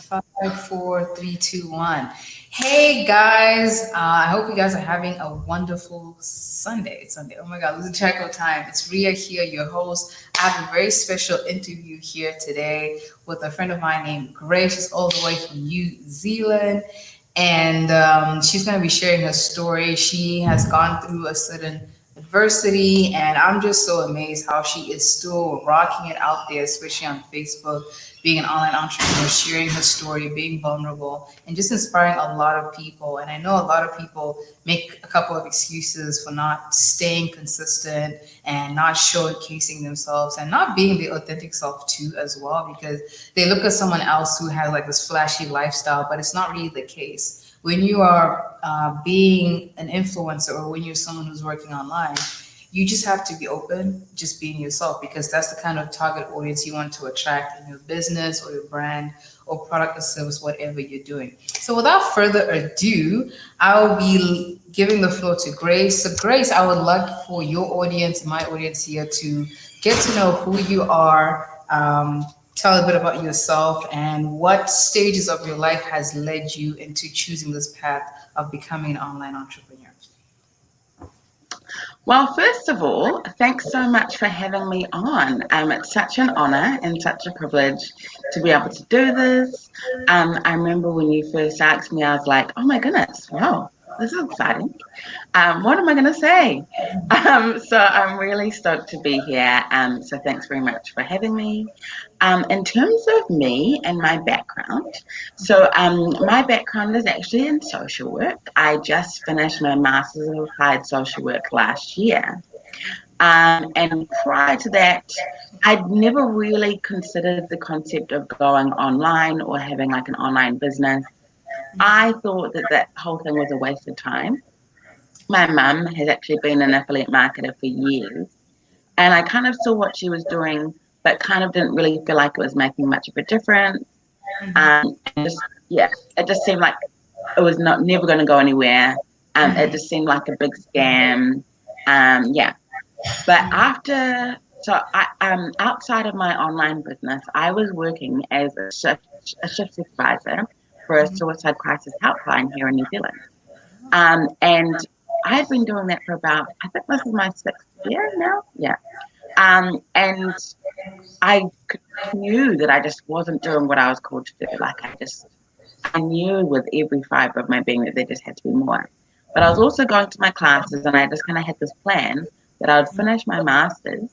Five, four, three, two, one. Hey guys, I hope you guys are having a wonderful Sunday. It's Sunday. Oh my God, losing track of time. It's Ria here, your host. I have a very special interview here today with a friend of mine named Grace. She's all the way from New Zealand, and she's going to be sharing her story. She has gone through a certain adversity, and I'm just so amazed how she is still rocking it out there, especially on Facebook, being an online entrepreneur, sharing her story, being vulnerable, and just inspiring a lot of people. And I know a lot of people make a couple of excuses for not staying consistent and not showcasing themselves and not being the authentic self too as well, because they look at someone else who has like this flashy lifestyle, but it's not really the case. When you are being an influencer or when you're someone who's working online, you just have to be open, just being yourself, because that's the kind of target audience you want to attract in your business or your brand or product or service, whatever you're doing. So without further ado, I'll be giving the floor to Grace. So Grace, I would like for your audience, my audience here, to get to know who you are. Tell a bit about yourself and what stages of your life has led you into choosing this path of becoming an online entrepreneur. Well, first of all, thanks so much for having me on. It's such an honor and such a privilege to be able to do this. I remember when you first asked me, I was like, oh my goodness, wow, this is exciting. What am I going to say? So I'm really stoked to be here. So thanks very much for having me. In terms of me and my background, my background is actually in social work. I just finished my Master's of Applied Social Work last year. And prior to that, I'd never really considered the concept of going online or having like an online business. I thought that that whole thing was a waste of time. My mum has actually been an affiliate marketer for years, and I kind of saw what she was doing, but kind of didn't really feel like it was making much of a difference. And just yeah, it just seemed like it was not never going to go anywhere. It just seemed like a big scam. Yeah, but outside of my online business, I was working as a shift supervisor for a suicide crisis helpline here in New Zealand. And I had been doing that for about, I think this is my sixth year now. Yeah. And knew that I just wasn't doing what I was called to do. I knew with every fiber of my being that there just had to be more. But I was also going to my classes, and I just kind of had this plan that I would finish my master's,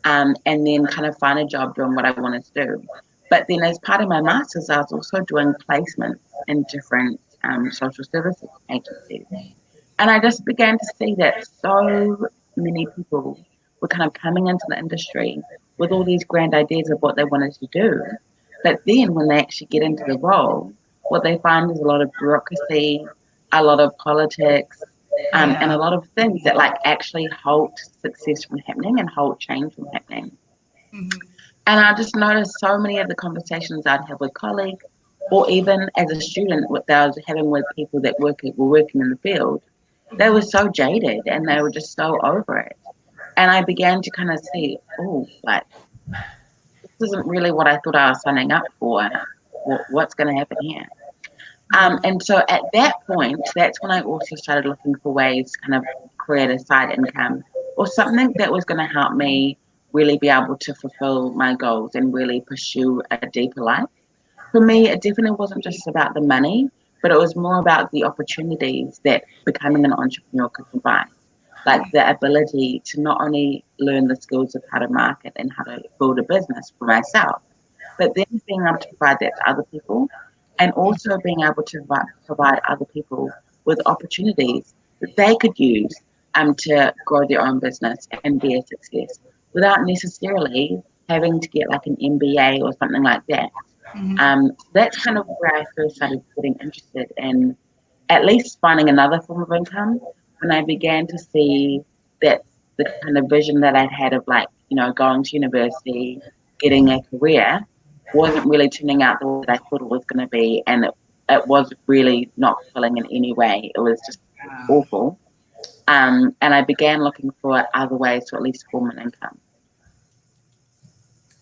and then kind of find a job doing what I wanted to do. But then, as part of my master's, I was also doing placements in different social services agencies. And I just began to see that so many people were kind of coming into the industry with all these grand ideas of what they wanted to do. But then when they actually get into the role, what they find is a lot of bureaucracy, a lot of politics, and a Yeah. lot of things that like actually halt success from happening and halt change from happening. And I just noticed so many of the conversations I'd have with colleagues, or even as a student, what I was having with people that were working in the field, they were so jaded and they were just so over it. And I began to kind of see, oh, like this isn't really what I thought I was signing up for. What's going to happen here? And so at that point, that's when I also started looking for ways to kind of create a side income or something that was going to help me really be able to fulfill my goals and really pursue a deeper life. For me, it definitely wasn't just about the money, but it was more about the opportunities that becoming an entrepreneur could provide. Like the ability to not only learn the skills of how to market and how to build a business for myself, but then being able to provide that to other people and also being able to provide other people with opportunities that they could use to grow their own business and be a success without necessarily having to get like an MBA or something like that. That's kind of where I first started getting interested in at least finding another form of income when I began to see that the kind of vision that I'd had of like, going to university, getting a career wasn't really turning out the way that I thought it was going to be. And it was really not fulfilling in any way. It was just awful. And I began looking for other ways to at least form an income.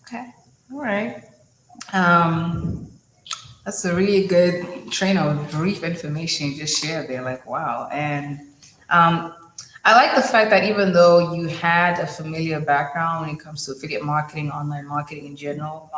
Okay. All right. Um, That's a really good train of brief information you just shared there. Like, wow. And um, I like the fact that even though you had a familiar background when it comes to affiliate marketing, online marketing in general,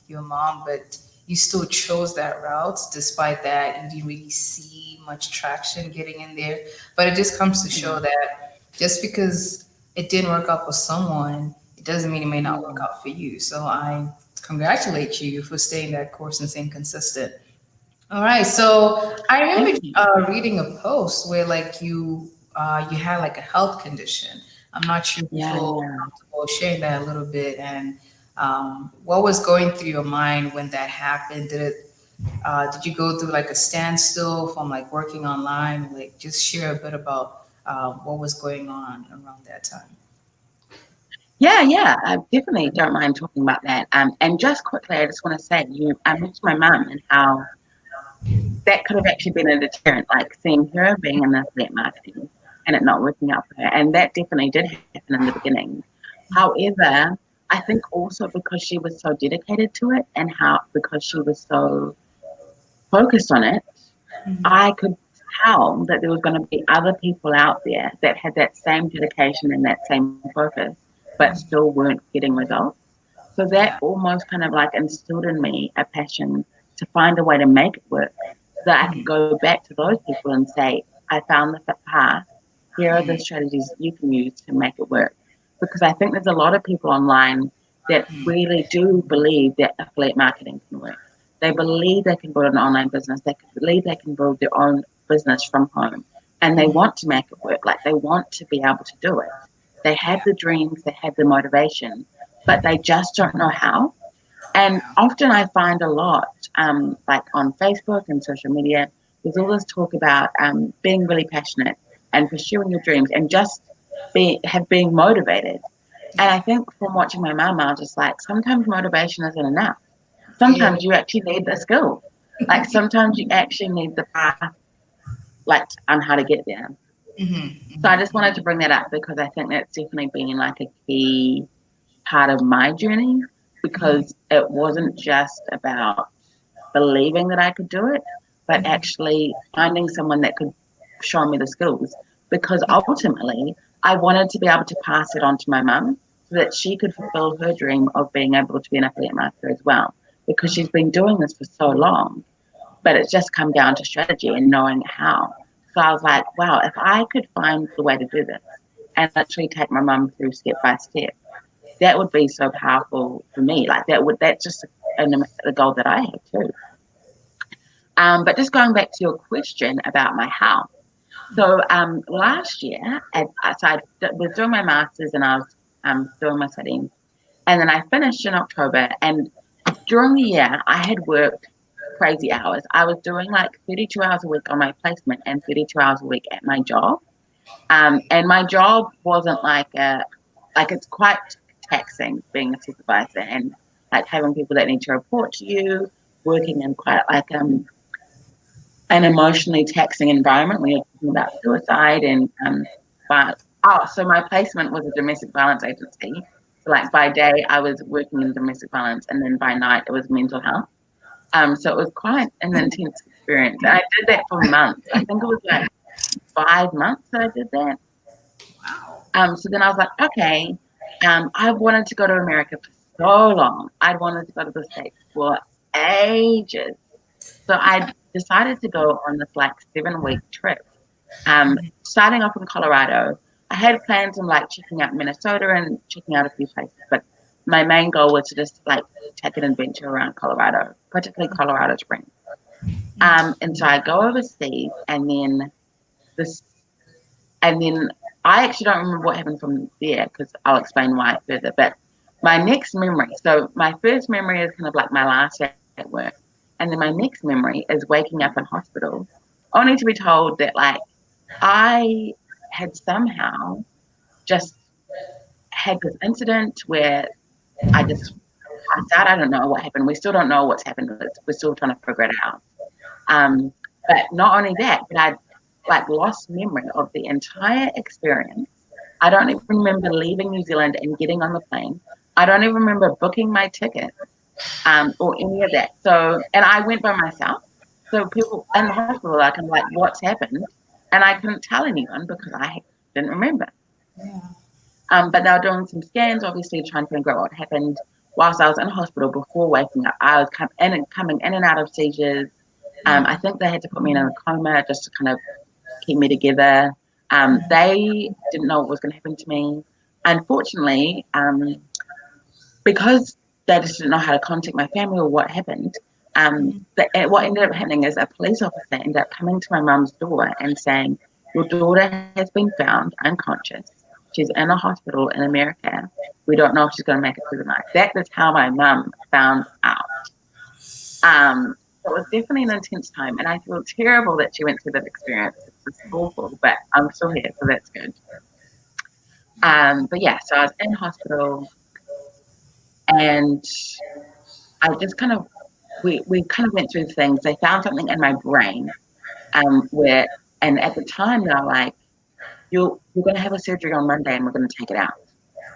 your mom, but you still chose that route despite that you didn't really see much traction getting in there. But it just comes to show Mm, that just because it didn't work out for someone, it doesn't mean it may not work mm, out for you. So I congratulate you for staying that course and staying consistent. All right. So I thank remember you. reading a post where like you had like a health condition. I'm not sure if you Yeah, feel yeah. comfortable sharing that a little bit and what was going through your mind when that happened? Did you go through like a standstill from like working online? Like just share a bit about what was going on around that time. Yeah, yeah, I definitely don't mind talking about that. And just quickly, I just want to say, I mentioned my mum and how that could have actually been a deterrent, like seeing her being in affiliate marketing and it not working out for her. And that definitely did happen in the beginning. However, I think also because she was so dedicated to it and how because she was so focused on it, I could tell that there was going to be other people out there that had that same dedication and that same focus, but still weren't getting results. So that Yeah. almost kind of like instilled in me a passion to find a way to make it work so that I could go back to those people and say, I found the path. Here are the strategies you can use to make it work. Because I think there's a lot of people online that really do believe that affiliate marketing can work. They believe they can build an online business. They believe they can build their own business from home. And they want to make it work. Like they want to be able to do it. They have Yeah. the dreams, they have the motivation, but they just don't know how. And Yeah. often I find a lot, like on Facebook and social media, there's all this talk about being really passionate and pursuing your dreams and just being motivated. And Yeah. I think from watching my mum, I was just like, sometimes motivation isn't enough. Yeah. Sometimes you actually need the skill. Like sometimes you actually need the path, like on how to get there. So I just wanted to bring that up because I think that's definitely been like a key part of my journey because it wasn't just about believing that I could do it, but actually finding someone that could show me the skills. Because ultimately, I wanted to be able to pass it on to my mum so that she could fulfill her dream of being able to be an affiliate marketer as well. Because she's been doing this for so long, but it's just come down to strategy and knowing how. So I was like, wow, if I could find the way to do this and literally take my mum through step by step, that would be so powerful for me. Like that's just a goal that I have too. But just going back to your question about my house. So last year, I was doing my masters and I was doing my studying, and then I finished in October. And during the year, I had worked crazy hours. I was doing like 32 hours a week on my placement and 32 hours a week at my job. And my job wasn't like it's quite taxing being a supervisor and like having people that need to report to you, working in quite like an emotionally taxing environment when you're talking about suicide and but so my placement was a domestic violence agency. So like by day I was working in domestic violence and then by night it was mental health. So it was quite an intense experience. And I did that for months. I think it was like 5 months that I did that. Wow. So then I was like, okay, I've wanted to go to America for so long. I'd wanted to go to the States for ages. So I decided to go on this like 7 week trip. Starting off in Colorado, I had plans on like checking out Minnesota and checking out a few places, but my main goal was to just like take an adventure around Colorado, particularly Colorado Springs. And so I go overseas, this, and then I actually don't remember what happened from there because I'll explain why further. But my next memory, so my first memory is kind of like my last day at work, and then my next memory is waking up in hospital, only to be told that like I had somehow just had this incident where I just passed out. I don't know what happened. We still don't know what's happened. We're still trying to figure it out. Um, but not only that, but I like lost memory of the entire experience. I don't even remember leaving New Zealand and getting on the plane. I don't even remember booking my ticket. or any of that. So, and I went by myself. So people in the hospital, like, I'm like, what's happened? And I couldn't tell anyone because I didn't remember. Yeah. But they were doing some scans, obviously trying to figure out what happened whilst I was in hospital before waking up. I was coming in and out of seizures. I think they had to put me in a coma just to kind of keep me together. They didn't know what was going to happen to me. Unfortunately, because they just didn't know how to contact my family or what happened, what ended up happening is a police officer ended up coming to my mum's door and saying, "Your daughter has been found unconscious. She's in a hospital in America. We don't know if she's going to make it through the night." That is how my mum found out. So it was definitely an intense time, and I feel terrible that she went through that experience. It's just awful, but I'm still here, so that's good. But yeah, so I was in hospital, and I just kind of we kind of went through things. They found something in my brain, where, and at the time they were like, you're going to have a surgery on Monday, and we're going to take it out.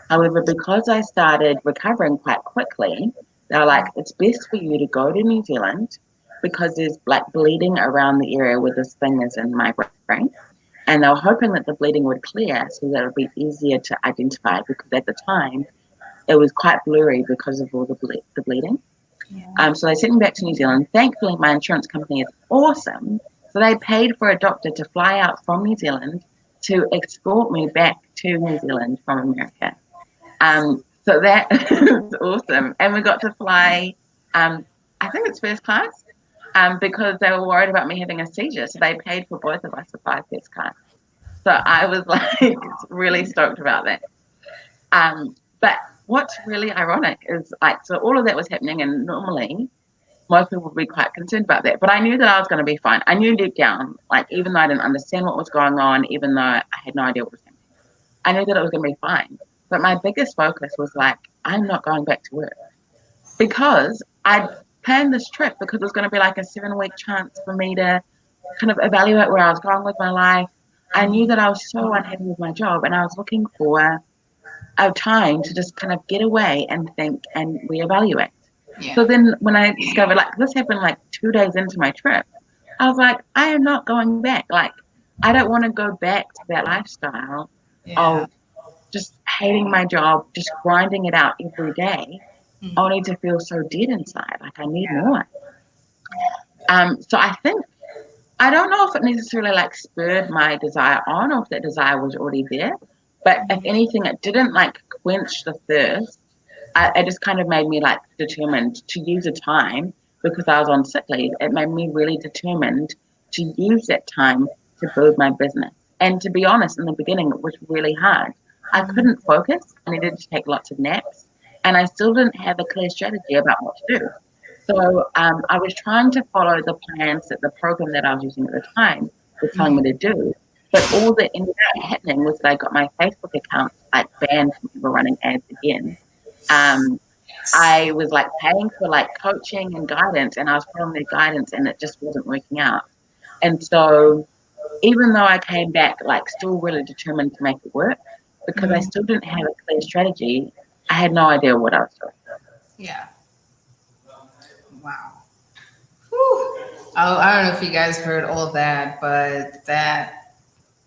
However, because I started recovering quite quickly, they were like, it's best for you to go to New Zealand because there's like bleeding around the area where this thing is in my brain. And they were hoping that the bleeding would clear so that it would be easier to identify, because at the time it was quite blurry because of all the bleeding. Yeah. So they sent me back to New Zealand. Thankfully, my insurance company is awesome. So they paid for a doctor to fly out from New Zealand to escort me back to New Zealand from America. So that is awesome. And we got to fly, I think it's first class, because they were worried about me having a seizure. So they paid for both of us to fly first class. So I was like really stoked about that. But what's really ironic is, like, so all of that was happening, and normally most people would be quite concerned about that. But I knew that I was going to be fine. I knew deep down, like, even though I didn't understand what was going on, even though I had no idea what was happening, I knew that it was going to be fine. But my biggest focus was like, I'm not going back to work, because I'd planned this trip because it was going to be like a 7-week chance for me to kind of evaluate where I was going with my life. I knew that I was so unhappy with my job, and I was looking for a time to just kind of get away and think and reevaluate. So Yeah. then when I discovered, like, this happened like 2 days into my trip, I was like, I am not going back. Like, I don't want to go back to that lifestyle Yeah. of just hating my job, just grinding it out every day, only to feel so dead inside. Like, I need more. So I think, I don't know if it necessarily like spurred my desire on, or if that desire was already there. But if anything, it didn't like quench the thirst. It just kind of made me like determined to use the time, because I was on sick leave. It made me really determined to use that time to build my business. And to be honest, in the beginning, it was really hard. I couldn't focus. I needed to take lots of naps, and I still didn't have a clear strategy about what to do. So I was trying to follow the plans that the program that I was using at the time was telling me to do. But all that ended up happening was that I got my Facebook account like banned from ever running ads again. Um, I was like paying for like coaching and guidance, and I was following their guidance, and it just wasn't working out. And so even though I came back like still really determined to make it work, because I still didn't have a clear strategy, I had no idea what I was doing. Yeah. Wow. Whew. I don't know if you guys heard all that, but that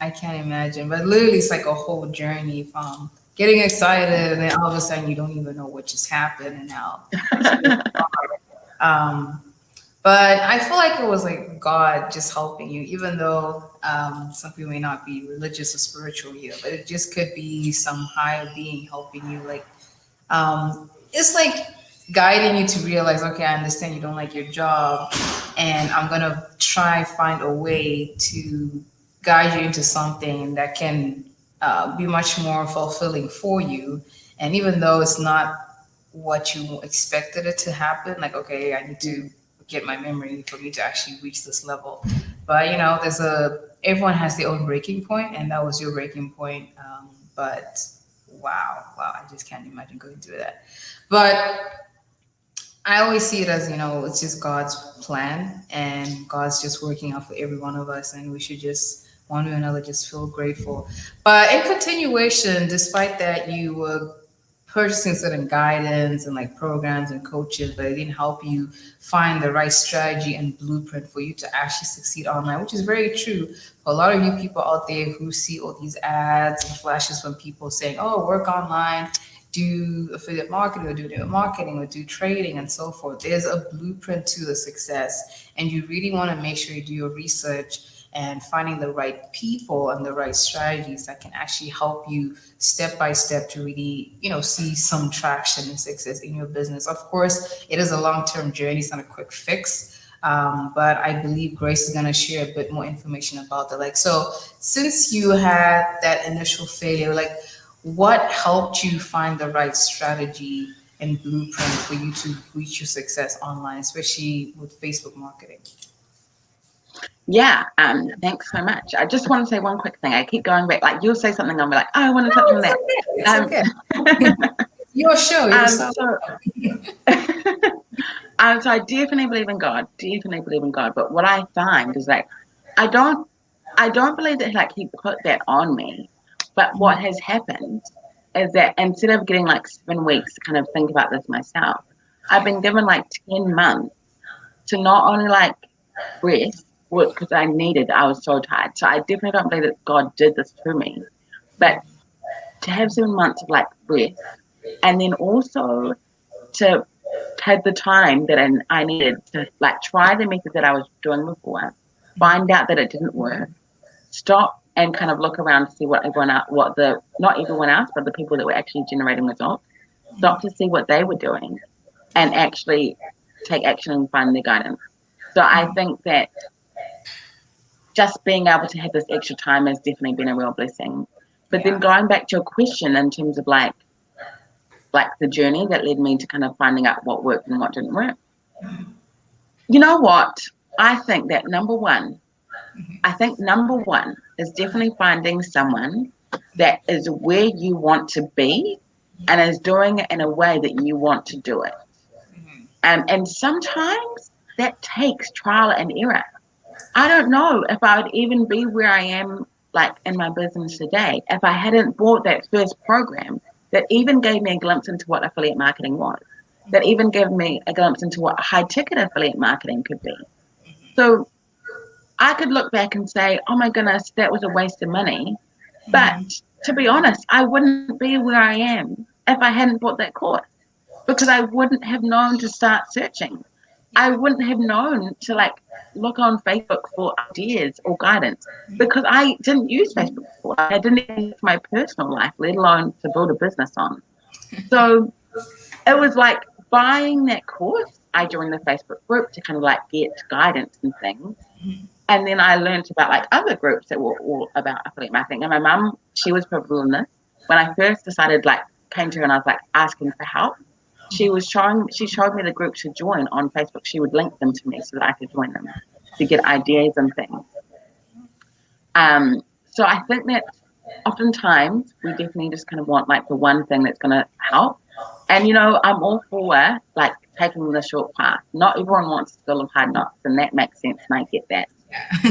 I can't imagine. But literally, it's like a whole journey from getting excited, and then all of a sudden you don't even know what just happened, and now. Um, but I feel like it was like God just helping you, even though some people may not be religious or spiritual here, but it just could be some higher being helping you. Like it's like guiding you to realize, okay, I understand you don't like your job, and I'm gonna try find a way to guide you into something that can be much more fulfilling for you. And even though it's not what you expected it to happen, like, okay, I need to get my memory for me to actually reach this level. But everyone has their own breaking point, and that was your breaking point. But wow, I just can't imagine going through that. But I always see it as, it's just God's plan, and God's just working out for every one of us, and we should just one way or another just feel grateful. But in continuation, despite that, you were purchasing certain guidance and like programs and coaches, but it didn't help you find the right strategy and blueprint for you to actually succeed online, which is very true for a lot of you people out there who see all these ads and flashes from people saying, oh, work online, do affiliate marketing or do network marketing or do trading and so forth. There's a blueprint to the success, and you really want to make sure you do your research and finding the right people and the right strategies that can actually help you step by step to really, see some traction and success in your business. Of course, it is a long-term journey. It's not a quick fix. But I believe Grace is going to share a bit more information about that. Like, so since you had that initial failure, like what helped you find the right strategy and blueprint for you to reach your success online, especially with Facebook marketing? Yeah, thanks so much. I just want to say one quick thing. I keep going back, like you'll say something, I'll be like, oh, I want to touch No, on it's that. okay. It's okay. Your show. Your show. So, so I definitely believe in God, definitely believe in God. But what I find is like, I don't, I don't believe that like He put that on me. But what has happened is that instead of getting like 7 weeks to kind of think about this myself, I've been given like 10 months to not only like rest, because I was so tired. So I definitely don't believe that God did this to me, but to have 7 months of like rest, and then also to have the time that I needed to like try the method that I was doing before, find out that it didn't work, stop and kind of look around to see what everyone else, not everyone else, but the people that were actually generating results, stop to see what they were doing, and actually take action and find the guidance. So I think that just being able to have this extra time has definitely been a real blessing. But then going back to your question in terms of like the journey that led me to kind of finding out what worked and what didn't work. You know what? I think number one is definitely finding someone that is where you want to be and is doing it in a way that you want to do it. And sometimes that takes trial and error. I don't know if I would even be where I am like in my business today if I hadn't bought that first program that even gave me a glimpse into what affiliate marketing was, that even gave me a glimpse into what high ticket affiliate marketing could be. So I could look back and say, oh my goodness, that was a waste of money. But to be honest, I wouldn't be where I am if I hadn't bought that course, because I wouldn't have known to start searching. I wouldn't have known to like look on Facebook for ideas or guidance, because I didn't use Facebook before. I didn't even use my personal life, let alone to build a business on. So it was like buying that course. I joined the Facebook group to kind of like get guidance and things. And then I learned about like other groups that were all about affiliate marketing. And my mum, she was pivotal in this. When I first decided, like came to her and I was like asking for help, she showed me the groups to join on Facebook. She would link them to me so that I could join them to get ideas and things. So I think that oftentimes we definitely just kind of want like the one thing that's going to help. And, I'm all for like taking the short path. Not everyone wants to go of hard knocks, and that makes sense, and I get that.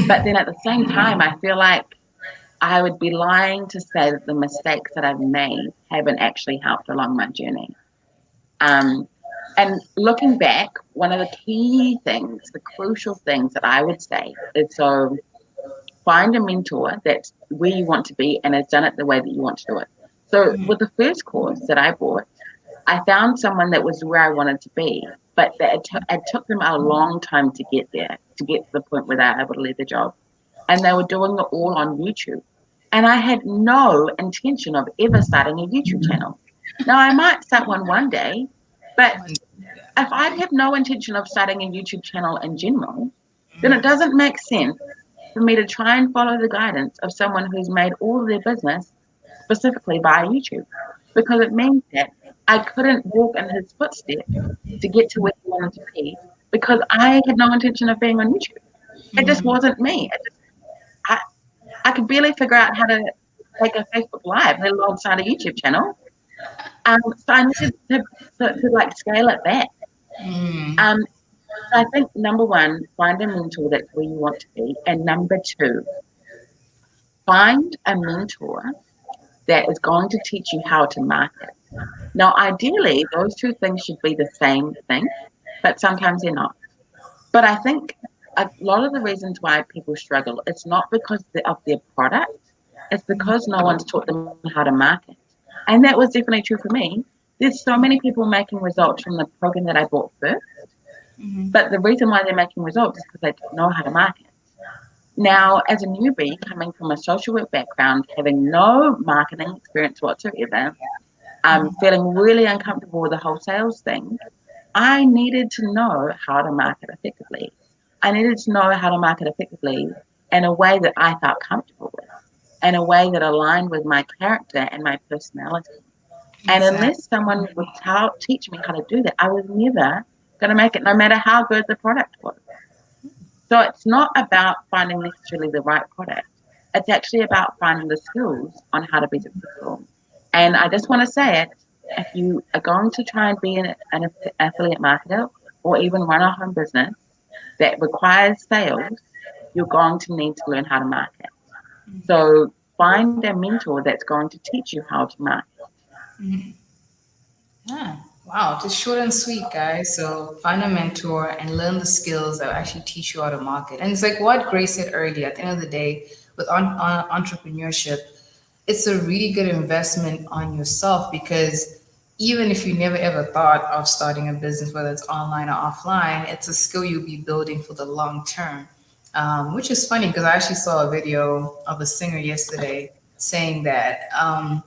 But then at the same time, I feel like I would be lying to say that the mistakes that I've made haven't actually helped along my journey. And looking back, one of the key things, the crucial things that I would say is, so find a mentor that's where you want to be and has done it the way that you want to do it. So with the first course that I bought, I found someone that was where I wanted to be, but it took them a long time to get there, to get to the point where they were able to leave the job. And they were doing it all on YouTube. And I had no intention of ever starting a YouTube channel. Now, I might start one day, but if I'd have no intention of starting a YouTube channel in general, then it doesn't make sense for me to try and follow the guidance of someone who's made all of their business specifically via YouTube, because it means that I couldn't walk in his footsteps to get to where he wanted to be, because I had no intention of being on YouTube. It just wasn't me. I could barely figure out how to take a Facebook Live, let alone start a YouTube channel. So I needed to like scale it back. So I think number one, find a mentor that's where you want to be. And number two, find a mentor that is going to teach you how to market. Now, ideally, those two things should be the same thing, but sometimes they're not. But I think a lot of the reasons why people struggle, it's not because of their product, it's because no one's taught them how to market. And that was definitely true for me. There's so many people making results from the program that I bought first, Mm-hmm. but the reason why they're making results is because they don't know how to market. Now, as a newbie coming from a social work background, having no marketing experience whatsoever, feeling really uncomfortable with the whole sales thing, I needed to know how to market effectively. I needed to know how to market effectively in a way that I felt comfortable with, in a way that aligned with my character and my personality. And Exactly. unless someone would teach me how to do that, I was never going to make it, no matter how good the product was. So it's not about finding necessarily the right product. It's actually about finding the skills on how to be successful. And I just want to say it, if you are going to try and be an affiliate marketer or even run a home business that requires sales, you're going to need to learn how to market. So find a mentor that's going to teach you how to market. Yeah. Wow. Just short and sweet, guys. So find a mentor and learn the skills that will actually teach you how to market. And it's like what Grace said earlier. At the end of the day, with entrepreneurship, it's a really good investment on yourself because even if you never ever thought of starting a business, whether it's online or offline, it's a skill you'll be building for the long term. Which is funny because I actually saw a video of a singer yesterday saying that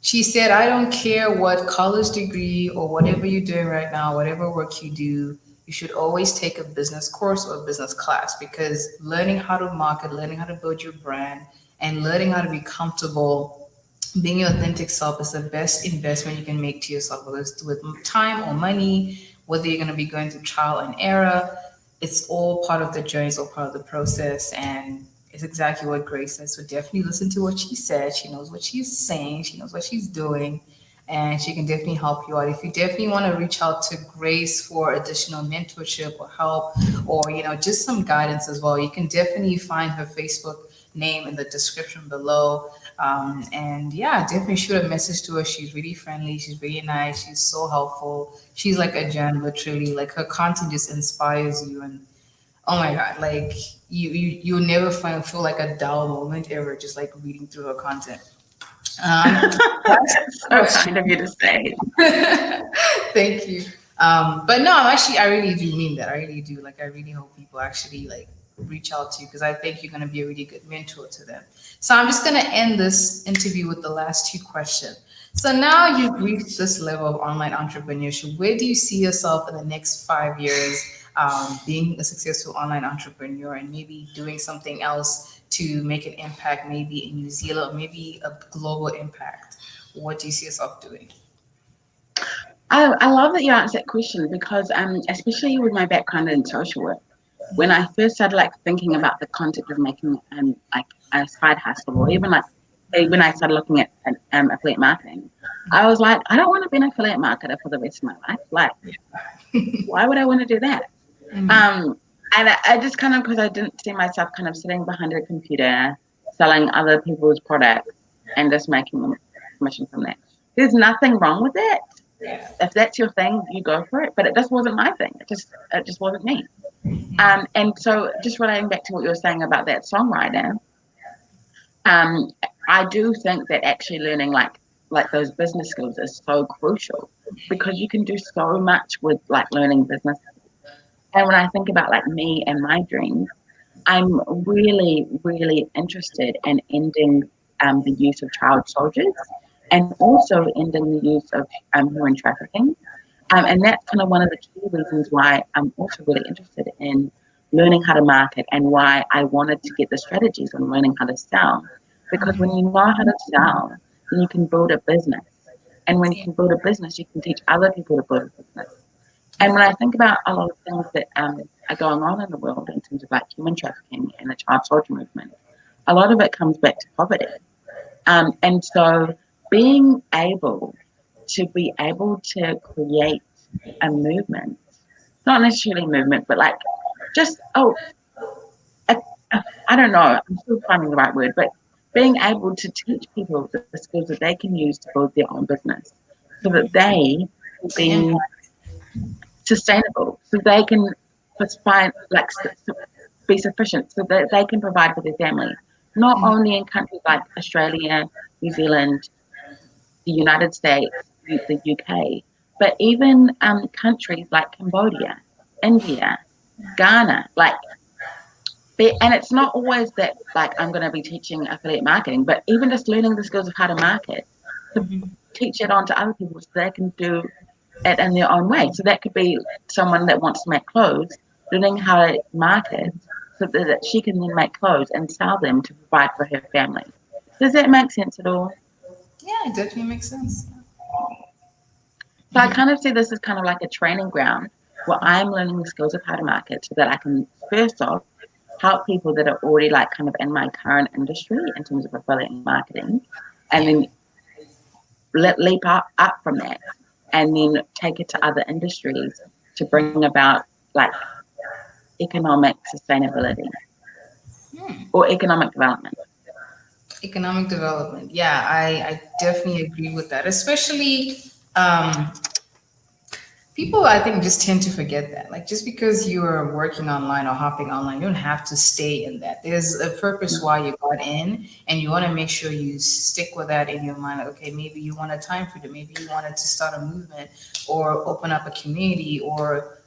she said, I don't care what college degree or whatever you're doing right now, whatever work you do, you should always take a business course or a business class because learning how to market, learning how to build your brand, and learning how to be comfortable being your authentic self is the best investment you can make to yourself, whether it's with time or money, whether you're going to be going through trial and error. It's all part of the journey, it's all part of the process. And it's exactly what Grace said. So definitely listen to what she said. She knows what she's saying, she knows what she's doing, and she can definitely help you out. If you definitely want to reach out to Grace for additional mentorship or help or, just some guidance as well, you can definitely find her Facebook name in the description below. And yeah, definitely shoot a message to her. She's really friendly. She's really nice. She's so helpful. She's like a gem, literally. Like her content just inspires you. And oh my God, like you'll never feel like a dull moment ever just like reading through her content. Last So question. kind of you to say. Thank you. But no, I really do mean that. I really do. Like, I really hope people actually like reach out to you because I think you're going to be a really good mentor to them. So I'm just going to end this interview with the last two questions. So now you've reached this level of online entrepreneurship. Where do you see yourself in the next 5 years, being a successful online entrepreneur and maybe doing something else to make an impact, maybe in New Zealand, maybe a global impact? What do you see yourself doing? I love that you answered that question because especially with my background in social work, when I first started like thinking about the concept of making like a side hustle or even like when I started looking at affiliate marketing, I was like, I don't want to be an affiliate marketer for the rest of my life. Like, why would I want to do that? Um, and I just kind of because I didn't see myself kind of sitting behind a computer selling other people's products and just making them commission from that. There's nothing wrong with that. If that's your thing, you go for it. But it just wasn't my thing. It just wasn't me. And so just relating back to what you were saying about that songwriter, um, I do think that actually learning like those business skills is so crucial because you can do so much with like learning business. And when I think about like me and my dreams, I'm really, really interested in ending the use of child soldiers and also ending the use of human trafficking. And that's kind of one of the key reasons why I'm also really interested in learning how to market and why I wanted to get the strategies on learning how to sell. Because when you know how to sell, then you can build a business. And when you can build a business, you can teach other people to build a business. And when I think about a lot of things that are going on in the world in terms of like human trafficking and the child soldier movement, a lot of it comes back to poverty. And so being able to create a movement, not necessarily movement, but like just, a, I don't know, I'm still finding the right word, but being able to teach people the skills that they can use to build their own business so that they can The be impact. sustainable, so they can find like be sufficient, so that they can provide for their family, not only in countries like Australia, New Zealand, the United States, the UK, but even countries like Cambodia, India, Ghana, like. And it's not always that like I'm going to be teaching affiliate marketing, but even just learning the skills of how to market, to teach it on to other people so they can do it in their own way. So that could be someone that wants to make clothes, learning how to market so that she can then make clothes and sell them to provide for her family. Does that make sense at all? Yeah, it definitely makes sense. So I kind of see this as kind of like a training ground where I'm learning the skills of how to market so that I can first off help people that are already like kind of in my current industry in terms of affiliate marketing, and Yeah. then leap up from that and then take it to other industries to bring about like economic sustainability or economic development. Economic development. Yeah, I definitely agree with that. Especially um, people, I think, just tend to forget that. Like, just because you're working online or hopping online, you don't have to stay in that. There's a purpose why you got in, and you want to make sure you stick with that in your mind. Like, okay, maybe you want a time freedom, maybe you wanted to start a movement or open up a community or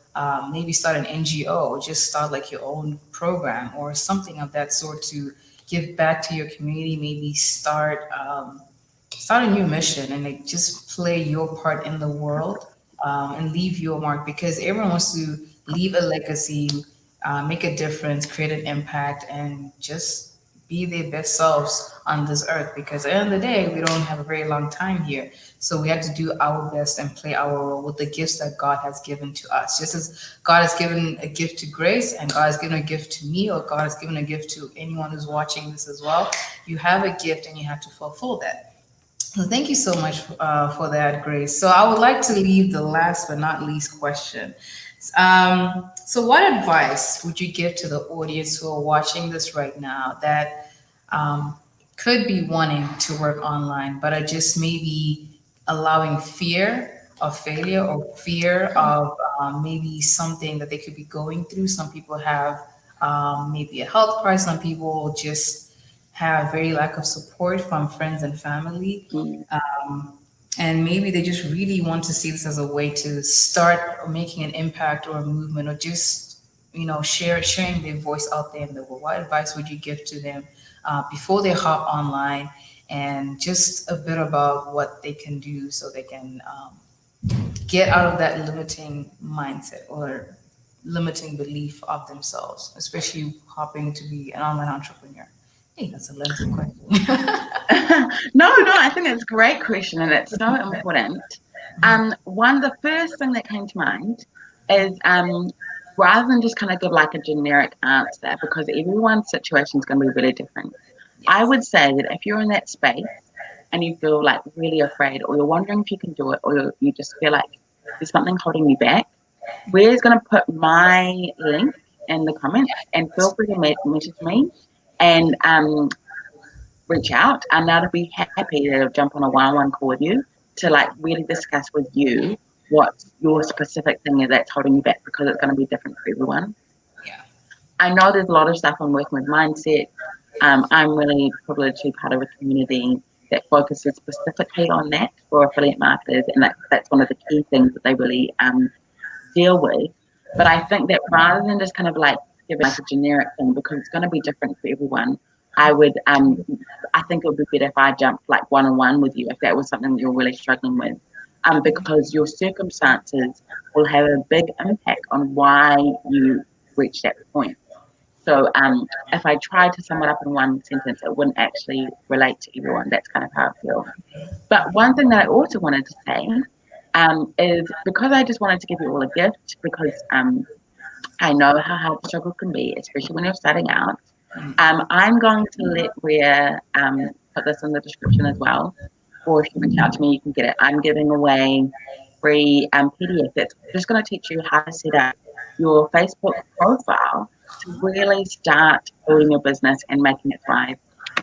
maybe start an NGO or just start like your own program or something of that sort to give back to your community. Maybe start a new mission and like just play your part in the world and leave your mark because everyone wants to leave a legacy, make a difference, create an impact, and just be their best selves on this earth. Because at the end of the day, we don't have a very long time here. So we have to do our best and play our role with the gifts that God has given to us. Just as God has given a gift to Grace and God has given a gift to me, or God has given a gift to anyone who's watching this as well, you have a gift and you have to fulfill that. Well, thank you so much for that, Grace. So I would like to leave the last but not least question. So, what advice would you give to the audience who are watching this right now that um, could be wanting to work online, but are just maybe allowing fear of failure or fear of maybe something that they could be going through? Some people have maybe a health crisis. Some people just have very lack of support from friends and family. Mm. And maybe they just really want to see this as a way to start making an impact or a movement or just sharing their voice out there in the world. What advice would you give to them before they hop online, and just a bit about what they can do so they can get out of that limiting mindset or limiting belief of themselves, especially hopping to be an online entrepreneur? Hey, that's a lengthy question. No, I think it's a great question and it's so important. The first thing that came to mind is rather than just kind of give like a generic answer, because everyone's situation is going to be really different. I Yes. would say that if you're in that space and you feel like really afraid, or you're wondering if you can do it, or you just feel like there's something holding you back, we're going to put my link in the comments and feel free to message me and reach out, and I'd be happy to jump on a one-on-one call with you to like really discuss with you what your specific thing is that's holding you back, because it's going to be different for everyone. Yeah. I know there's a lot of stuff on working with mindset. I'm really privileged to be part of a community that focuses specifically on that for affiliate marketers, and that's one of the key things that they really deal with. But I think that rather than just kind of like giving like a generic thing, because it's going to be different for everyone, I think it would be better if I jumped like one on one with you if that was something you're really struggling with, because your circumstances will have a big impact on why you reach that point. So if I tried to sum it up in one sentence, it wouldn't actually relate to everyone. That's kind of how I feel. But one thing that I also wanted to say is, because I just wanted to give you all a gift, because I know how hard the struggle can be, especially when you're starting out. I'm going to let Ria put this in the description as well, or if you reach out to me, you can get it. I'm giving away free PDF that's just going to teach you how to set up your Facebook profile to really start building your business and making it thrive.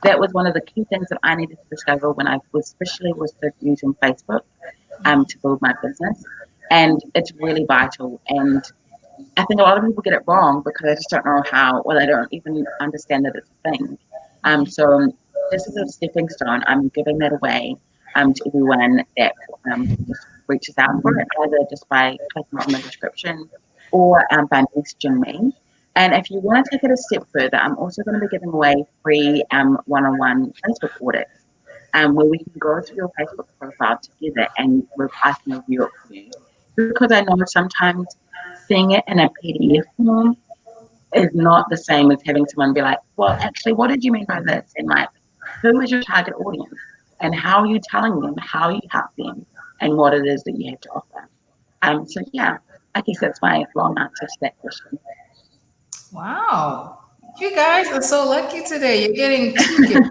That was one of the key things that I needed to discover when I was especially was using Facebook. to build my business. And it's really vital. And I think a lot of people get it wrong because they just don't know how, or they don't even understand that it's a thing. So this is a stepping stone. I'm giving that away to everyone that just reaches out for it, either just by clicking on the description or by messaging me. And if you want to take it a step further, I'm also going to be giving away free one-on-one Facebook audits, where we can go through your Facebook profile together and I can review it for you. Because I know sometimes seeing it in a PDF form is not the same as having someone be like, well, actually, what did you mean by this? And like, who is your target audience? And how are you telling them how you help them and what it is that you have to offer? So yeah, I guess that's my long answer to that question. Wow. You guys are so lucky today. You're getting two gifts.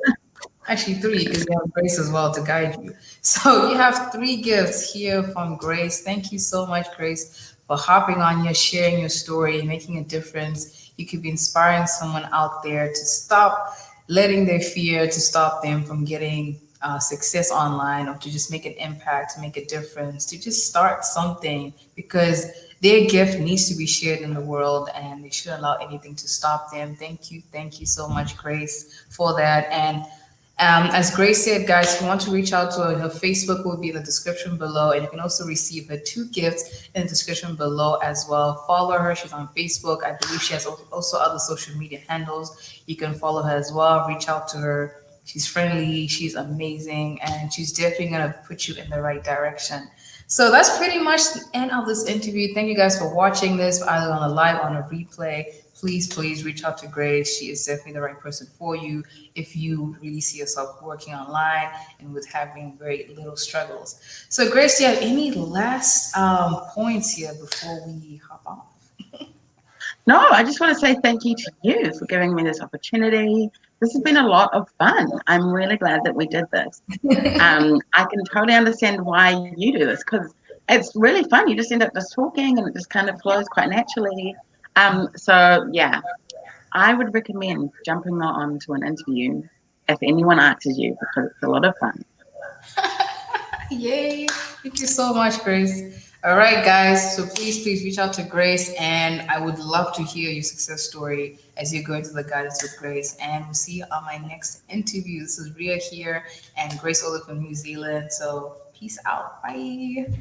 Actually, three, because you have Grace as well to guide you. So you have three gifts here from Grace. Thank you so much, Grace, for hopping on here, sharing your story, making a difference. You could be inspiring someone out there to stop letting their fear to stop them from getting success online, or to just make an impact, to make a difference, to just start something, because their gift needs to be shared in the world and they shouldn't allow anything to stop them. Thank you. Thank you so much, Grace, for that. And as Grace said, guys, if you want to reach out to her, her Facebook will be in the description below, and you can also receive her two gifts in the description below as well. Follow her; she's on Facebook. I believe she has also other social media handles. You can follow her as well. Reach out to her. She's friendly, she's amazing, and she's definitely gonna put you in the right direction. So that's pretty much the end of this interview. Thank you guys for watching this, either on a live or on a replay. Please reach out to Grace. She is definitely the right person for you if you really see yourself working online and with having very little struggles. So, Grace, do you have any last points here before we hop off? No, I just want to say thank you to you for giving me this opportunity. This has been a lot of fun. I'm really glad that we did this. I can totally understand why you do this because it's really fun. You just end up just talking and it just kind of flows quite naturally. So yeah, I would recommend jumping on to an interview if anyone asks you because it's a lot of fun. Yay. Thank you so much, Grace. All right, guys. So please reach out to Grace, and I would love to hear your success story as you go into the guidance with Grace. And we'll see you on my next interview. This is Ria here and Grace Ola from New Zealand. So peace out. Bye.